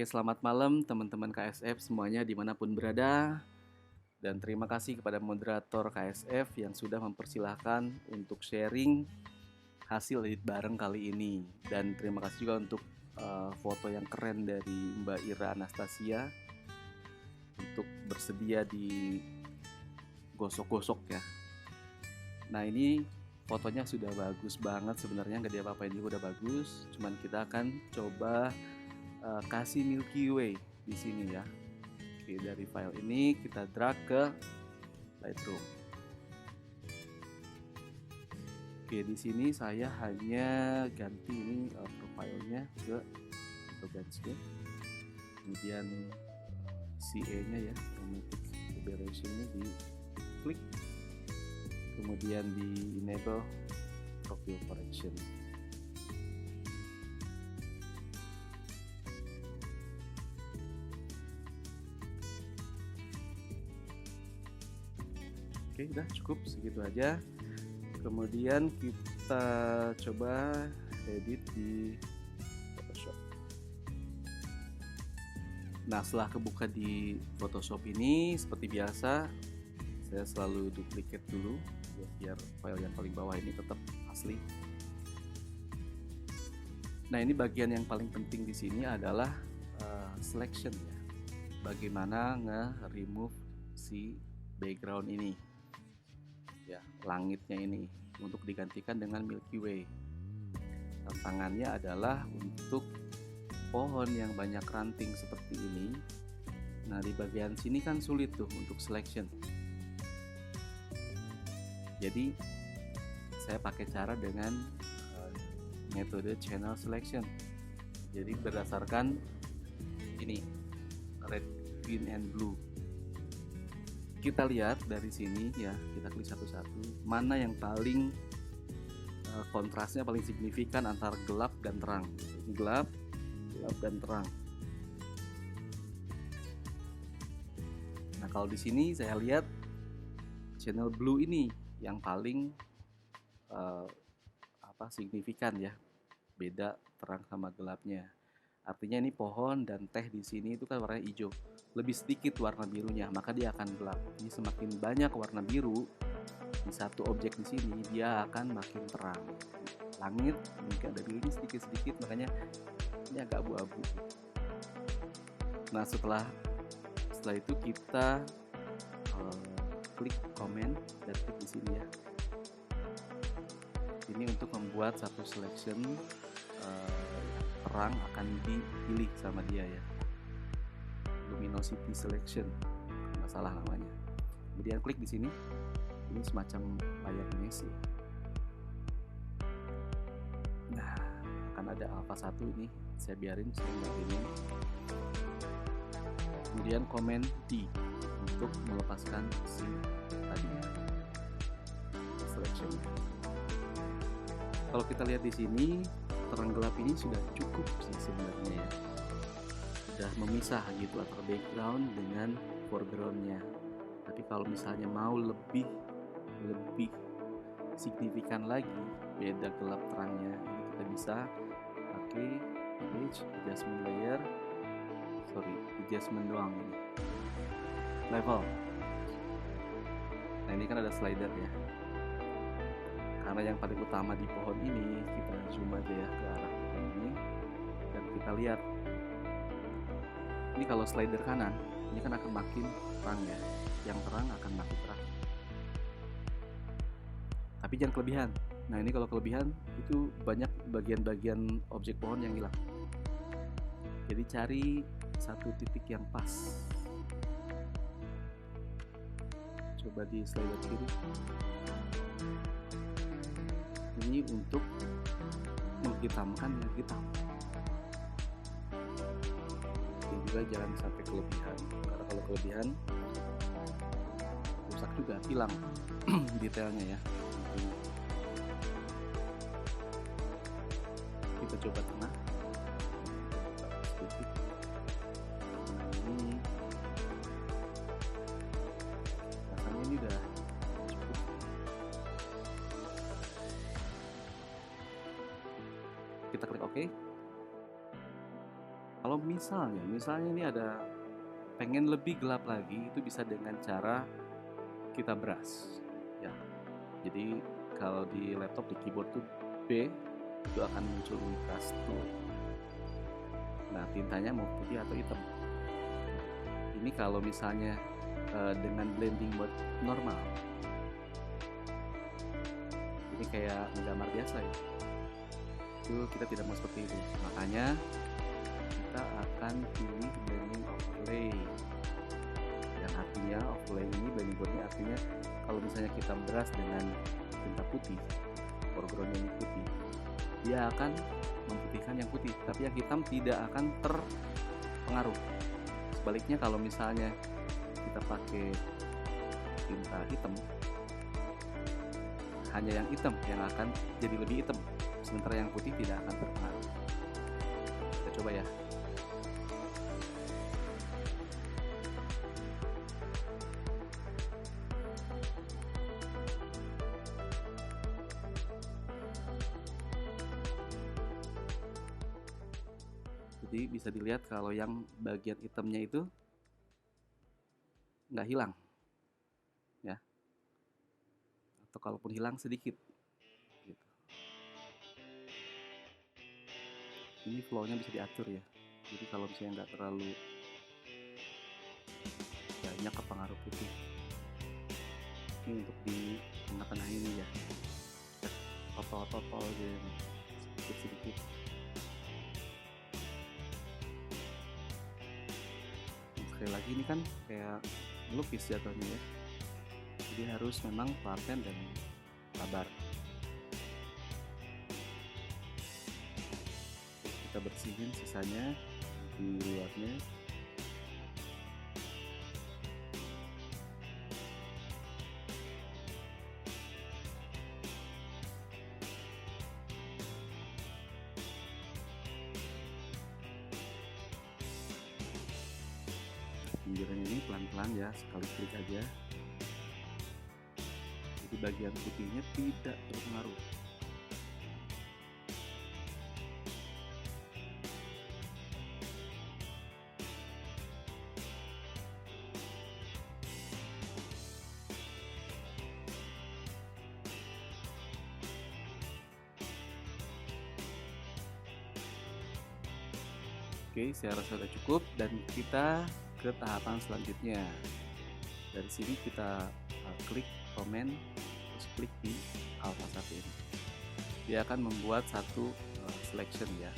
Oke, selamat malam teman-teman KSF semuanya dimanapun berada. Dan terima kasih kepada moderator KSF yang sudah mempersilahkan untuk sharing hasil edit bareng kali ini. Dan terima kasih juga untuk foto yang keren dari Mbak Ira Anastasia untuk bersedia digosok-gosok ya. Nah, ini fotonya sudah bagus banget sebenarnya, nggak diapa-apain juga udah bagus. Cuman kita akan coba kasih Milky Way di sini ya. Oke, dari file ini kita drag ke Lightroom. Oke, di sini saya hanya ganti ini profilnya ke landscape. Kemudian CA-nya ya, chromatic aberration-nya di klik. Kemudian di enable profile correction. Oke, udah cukup segitu aja. Kemudian kita coba edit di Photoshop. Nah, setelah kebuka di Photoshop ini, seperti biasa, saya selalu duplicate dulu biar file yang paling bawah ini tetap asli. Nah, ini bagian yang paling penting di sini adalah selection ya. Bagaimana nge-remove si background ini. Ya, langitnya ini untuk digantikan dengan Milky Way. Tantangannya adalah untuk pohon yang banyak ranting seperti ini. Nah, di bagian sini kan sulit tuh untuk selection. Jadi saya pakai cara dengan metode channel selection. Jadi berdasarkan ini red, green, and blue. Kita lihat dari sini ya, kita klik satu-satu mana yang paling kontrasnya paling signifikan antara gelap dan terang. Gelap dan terang. Nah, kalau di sini saya lihat channel blue ini yang paling signifikan ya, beda terang sama gelapnya. Artinya ini pohon dan teh di sini itu kan warnanya hijau, lebih sedikit warna birunya, maka dia akan gelap. Jadi semakin banyak warna biru di satu objek di sini, dia akan makin terang. Langit jika ada birunya sedikit-sedikit, makanya ini agak abu-abu. Nah, setelah itu kita klik comment dan klik di sini ya. Ini untuk membuat satu selection terang akan dipilih sama dia ya, luminosity selection, masalah namanya. Kemudian klik di sini, ini semacam layar mesh ya. Nah, akan ada alpha 1 ini, saya biarin sehingga ini. Kemudian comment D untuk melepaskan si tadinya selection. Kalau kita lihat di sini, terang gelap ini sudah cukup sih sebenarnya ya, sudah memisah gitu antara background dengan foregroundnya. Tapi kalau misalnya mau lebih signifikan lagi beda gelap terangnya, ini kita bisa pakai adjustment doang ini, level. Nah, ini kan ada slider ya, karena yang paling utama di pohon ini, kita zoom aja ya ke arah pohon ini dan kita lihat ini kalau slider kanan ini kan akan makin terang ya, yang terang akan makin terang, tapi jangan kelebihan. Nah, ini kalau kelebihan itu banyak bagian-bagian objek pohon yang hilang. Jadi cari satu titik yang pas. Coba di slider kiri. Ini untuk menghitamkan yang hitam. Dan juga jangan sampai kelebihan, karena kalau kelebihan rusak juga, hilang detailnya ya. Kita coba tengah. Ini rasanya ini udah cukup. Kita klik OK. Kalau Kalau misalnya ini ada pengen lebih gelap lagi, itu bisa dengan cara kita brush ya. Jadi kalau di laptop di keyboard tuh B itu akan muncul brush tool. Nah, tintanya mau putih atau hitam. Ini kalau misalnya dengan blending mode normal, ini kayak menggambar biasa ya, itu kita tidak mau seperti itu. Makanya kita akan pilih blending overlay, yang artinya overlay ini, blending mode-nya artinya kalau misalnya kita brush dengan tinta putih, foreground yang putih, dia akan memutihkan yang putih, tapi yang hitam tidak akan terpengaruh. Sebaliknya kalau misalnya kita pakai tinta hitam, hanya yang hitam yang akan jadi lebih hitam, sementara yang putih tidak akan terpengaruh. Kita coba ya. Jadi bisa dilihat kalau yang bagian hitamnya itu nggak hilang ya, atau kalaupun hilang sedikit gitu. Ini flow-nya bisa diatur ya, jadi kalau misalnya nggak terlalu banyak kepengaruh putih, ini untuk di tengah-tengah ini ya, totol gitu, sedikit. Sekali lagi ini kan kayak melukis jatuhnya ya, jadi harus memang telaten dan sabar. Kita bersihin sisanya di luarnya. Pinggiran ini pelan-pelan ya, sekali klik aja, jadi bagian putihnya tidak terpengaruh. Oke, saya rasa sudah cukup dan kita ke tahapan selanjutnya. Dari sini kita klik komen, terus klik di alpha 1 ini. Dia akan membuat satu selection ya.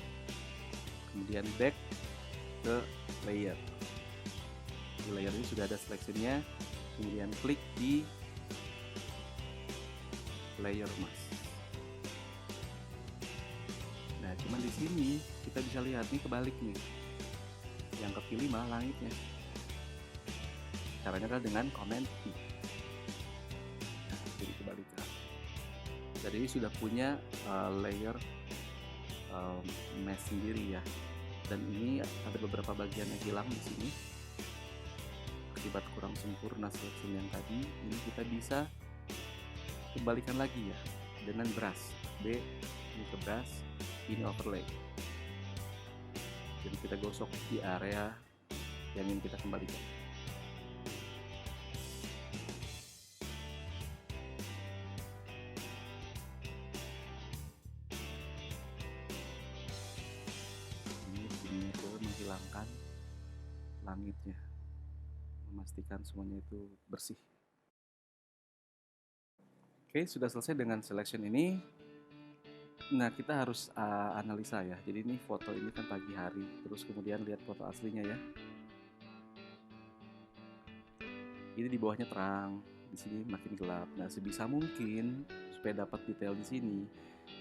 Kemudian back ke layer. Di layer ini sudah ada selectionnya. Kemudian klik di layer mask. Nah, cuman di sini kita bisa lihat nih kebalik nih. Yang kepilih malah langitnya. Caranya adalah dengan comment P. Nah, jadi kebalikan. Jadi ini sudah punya layer mesh sendiri ya. Dan ini ada beberapa bagian yang hilang di sini akibat kurang sempurna selection yang tadi. Ini kita bisa kembalikan lagi ya dengan brush B, ini ke brush, ini overlay. Jadi kita gosok di area yang ingin kita kembalikan. Ini itu menghilangkan langitnya, memastikan semuanya itu bersih. Oke, sudah selesai dengan selection ini. Nah, kita harus analisa ya. Jadi ini foto ini kan pagi hari, terus kemudian lihat foto aslinya ya. Ini di bawahnya terang, di sini makin gelap. Nah, sebisa mungkin supaya dapat detail di sini,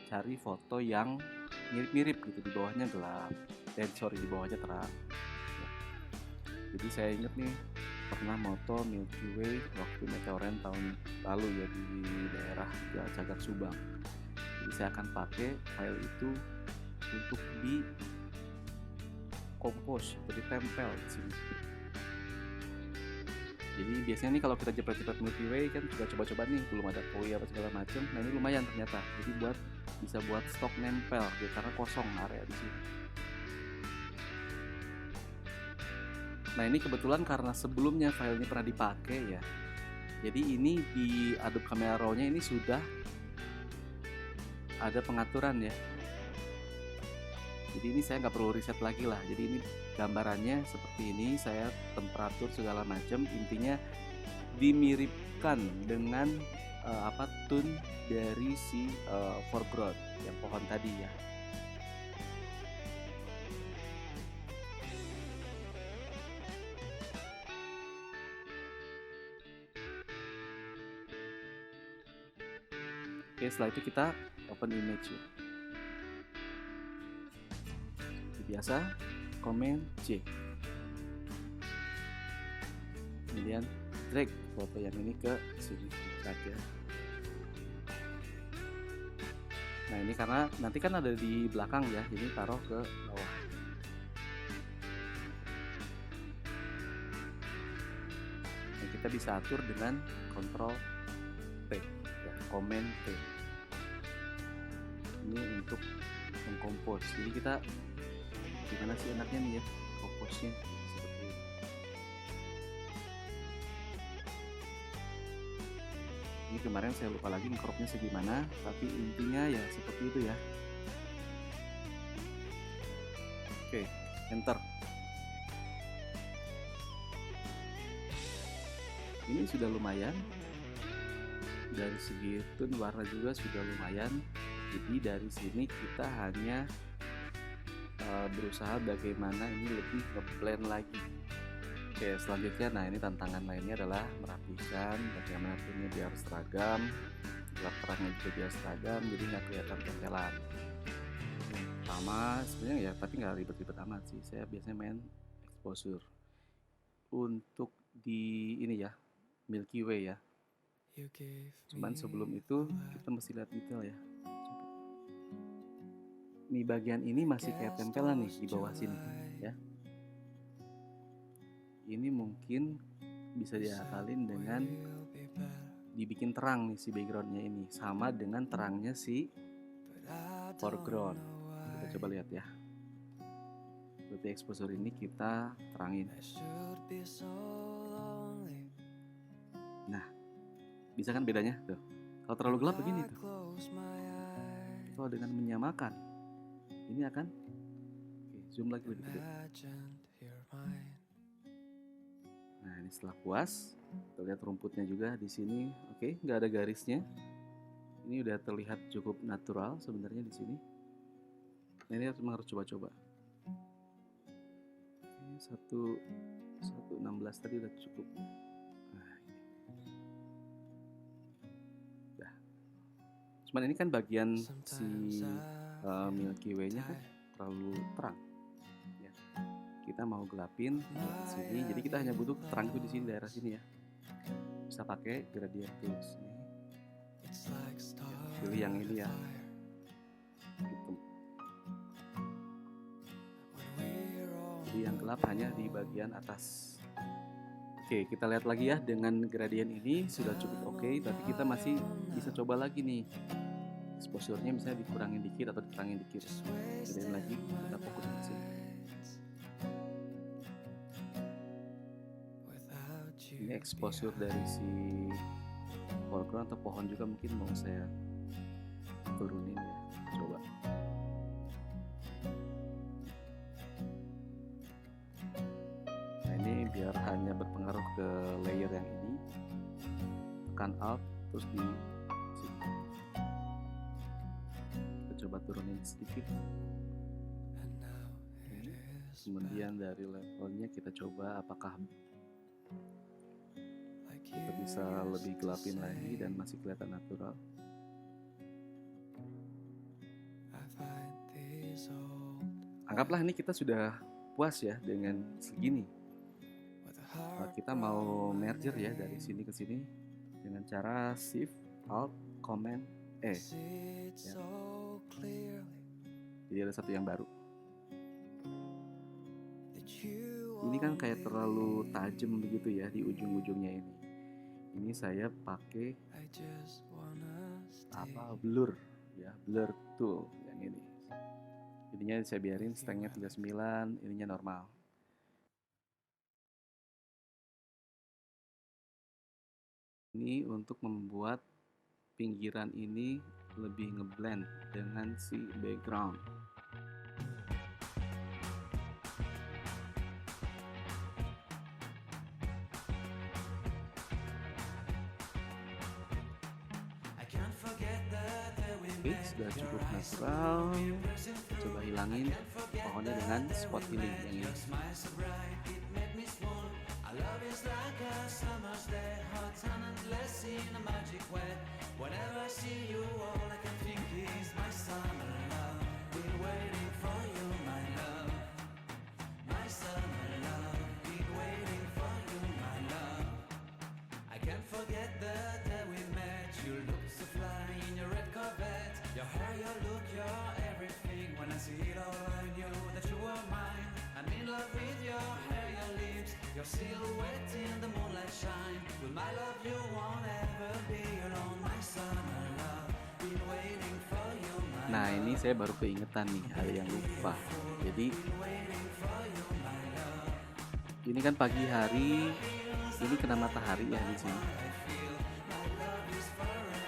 cari foto yang mirip-mirip gitu, di bawahnya gelap. Di bawahnya terang. Ya. Jadi saya ingat nih pernah moto Milky Way waktu meteoren tahun lalu ya di daerah Cagak Subang. Jadi saya akan pakai file itu untuk di compose atau ditempel di sini. Jadi biasanya nih kalau kita jepret-jepret Milky Way kan juga coba-coba nih, belum ada koi apa segala macam. Nah, ini lumayan ternyata. Jadi bisa buat stok nempel gitu, karena kosong area di sini. Nah ini kebetulan karena sebelumnya file ini pernah dipakai ya, jadi ini di Adobe Camera Raw-nya ini sudah ada pengaturan ya. Jadi ini saya nggak perlu riset lagi lah. Jadi ini gambarannya seperti ini, saya temperatur segala macam, intinya dimiripkan dengan tone dari si foreground yang pohon tadi ya. Oke, setelah itu kita open image ya. Seperti biasa, Command C. Kemudian drag foto yang ini ke sini saja. Nah ini karena nanti kan ada di belakang ya, ini taruh ke bawah. Nah, kita bisa atur dengan Ctrl T ya, Command T. Ini untuk mengkompos. Jadi kita gimana sih enaknya nih ya komposnya seperti ini. Ini kemarin saya lupa lagi cropnya segimana, tapi intinya ya seperti itu ya. Oke, enter. Ini sudah lumayan. Dari segi tone warna juga sudah lumayan. Jadi dari sini kita hanya berusaha bagaimana ini lebih ngeblend lagi. Oke, selanjutnya, nah ini tantangan lainnya adalah merapikan bagaimana tone biar seragam, gelap terangnya juga biar seragam, jadi nggak kelihatan tempelan. Pertama sebenarnya ya, tapi nggak ribet-ribet amat sih. Saya biasanya main exposure untuk di ini ya, Milky Way ya. Cuman sebelum itu kita mesti lihat detail ya. Nih bagian ini masih kayak tempelan nih di bawah sini ya. Ini mungkin bisa diakalin dengan dibikin terang nih si backgroundnya ini, sama dengan terangnya si foreground. Kita coba lihat ya. Berarti exposure ini kita terangin. Nah, bisa kan bedanya tuh? Kalau terlalu gelap begini tuh. Kalau dengan menyamakan, ini akan zoom lagi lebih gede. Nah ini setelah puas, kita lihat rumputnya juga di sini. Oke, nggak ada garisnya. Ini udah terlihat cukup natural sebenarnya di sini. Nah, ini harus coba-coba. 116 tadi udah cukup. Nah, ini. Udah. Cuman ini kan bagian si Milky Way-nya kan terlalu terang. Ya. Kita mau gelapin di sini, jadi kita hanya butuh terang itu di sini, daerah sini ya. Bisa pakai gradient tools nih. Pilih yang ini ya. Gitu. Jadi yang gelap hanya di bagian atas. Oke, kita lihat lagi ya, dengan gradient ini sudah cukup oke, tapi kita masih bisa coba lagi nih. Exposure-nya misalnya dikurangin dikit atau dikurangin dikit. Gedein lagi, kita fokus ke sini. Ini exposure dari si foreground atau pohon juga mungkin mau saya turunin ya. Coba. Nah ini biar hanya berpengaruh ke layer yang ini, tekan Alt terus di sini. Kita coba turunin sedikit. Kemudian dari levelnya kita coba apakah kita bisa lebih gelapin lagi dan masih kelihatan natural. Anggaplah ini kita sudah puas ya dengan segini. Kita mau merger ya dari sini ke sini dengan cara Shift Alt Command E ya. Jadi ada satu yang baru. Ini kan kayak terlalu tajam begitu ya di ujung-ujungnya ini. Ini saya pakai blur ya, blur tool yang ini. Jadinya saya biarin strength-nya 39, ininya normal. Ini untuk membuat pinggiran ini lebih ngeblend dengan si background. Oke, sudah cukup natural. Coba hilangin pohonnya dengan spot healing yang ini. Nah, ini saya baru keingetan nih, ada yang lupa. Jadi ini kan pagi hari, ini kena matahari ya di sini.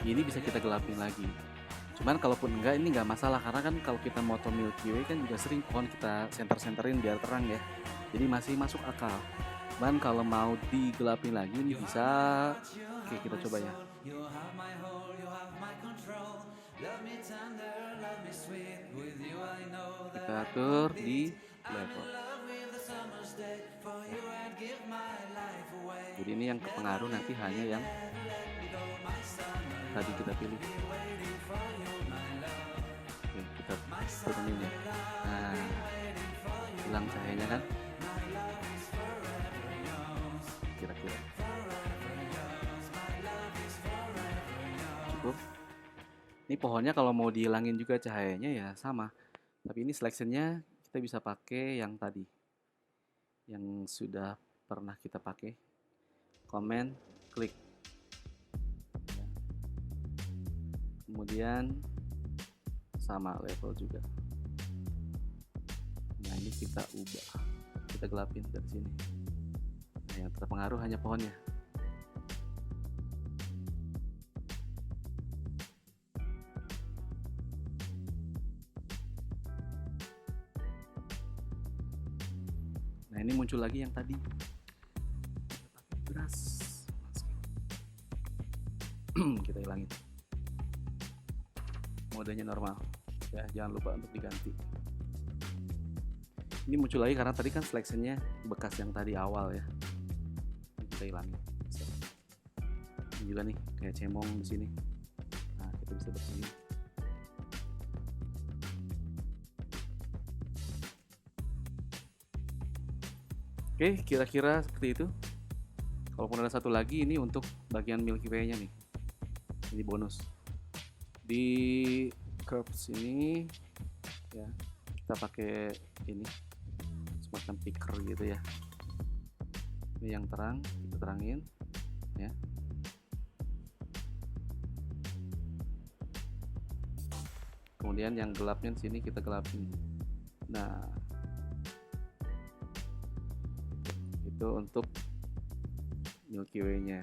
Ini bisa kita gelapin lagi. Cuman kalaupun enggak, ini nggak masalah, karena kan kalau kita moto Milky Way kan juga sering pohon kita center-centerin biar terang ya. Jadi masih masuk akal. Cuman kalau mau digelapin lagi ini bisa. Oke, kita coba ya. Kita atur di level. Jadi ini yang kepengaruh nanti hanya yang tadi kita pilih. Oke, kita turunin ya. Nah, hilang cahayanya kan? Kira-kira cukup. Ini pohonnya kalau mau dihilangin juga cahayanya ya sama. Tapi ini selectionnya kita bisa pakai yang tadi, yang sudah pernah kita pakai. Comment, klik. Kemudian sama level juga. Nah, ini kita ubah, kita gelapin dari sini. Nah, yang terpengaruh hanya pohonnya. Nah, ini muncul lagi yang tadi. Pakai brush. Kita hilangin. Modenya normal. Ya, jangan lupa untuk diganti. Ini muncul lagi karena tadi kan selectionnya bekas yang tadi awal ya. Kita hilangin. Ini juga nih kayak cemong di sini. Nah, kita bisa bersihin. Oke, kira-kira seperti itu. Kalaupun ada satu lagi, ini untuk bagian Milky Way-nya nih. Ini bonus. Di curves ini ya, kita pakai ini semacam picker gitu ya. Ini yang terang, kita terangin ya. Kemudian yang gelapnya di sini kita gelapin. Nah, itu untuk Milky Way-nya.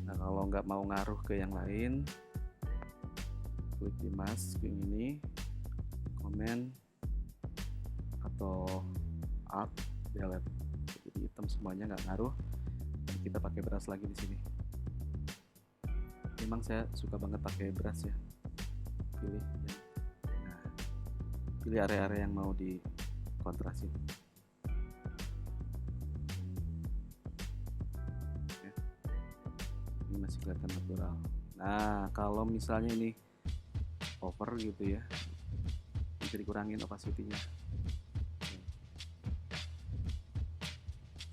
Nah, kalau nggak mau ngaruh ke yang lain, klik di mask yang ini, comment atau alt, delete. Jadi hitam semuanya, nggak ngaruh. Dan kita pakai brush lagi di sini. Memang saya suka banget pakai brush ya. Pilih ya. Nah, pilih area-area yang mau dikontrasin. Ini masih kelihatan natural. Nah, kalau misalnya ini over gitu ya, bisa dikurangin opacity-nya.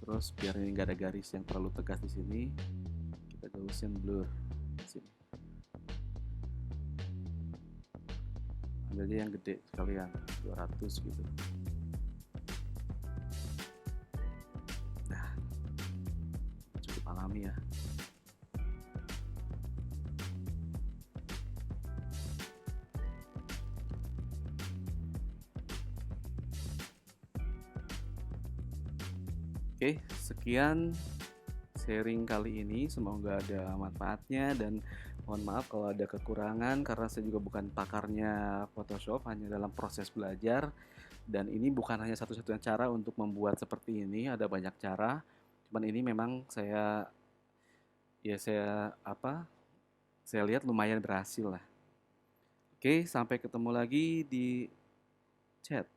Terus biar ini nggak ada garis yang terlalu tegas di sini, kita Gaussian blur di sini. Ambil aja yang gede sekalian, 200 gitu. Nah, cukup alami ya. Oke, sekian sharing kali ini. Semoga ada manfaatnya dan mohon maaf kalau ada kekurangan karena saya juga bukan pakarnya Photoshop, hanya dalam proses belajar. Dan ini bukan hanya satu-satunya cara untuk membuat seperti ini, ada banyak cara. Cuman ini memang saya lihat lumayan berhasil lah. Oke, sampai ketemu lagi di chat.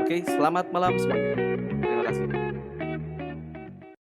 Oke, selamat malam semuanya. Terima kasih.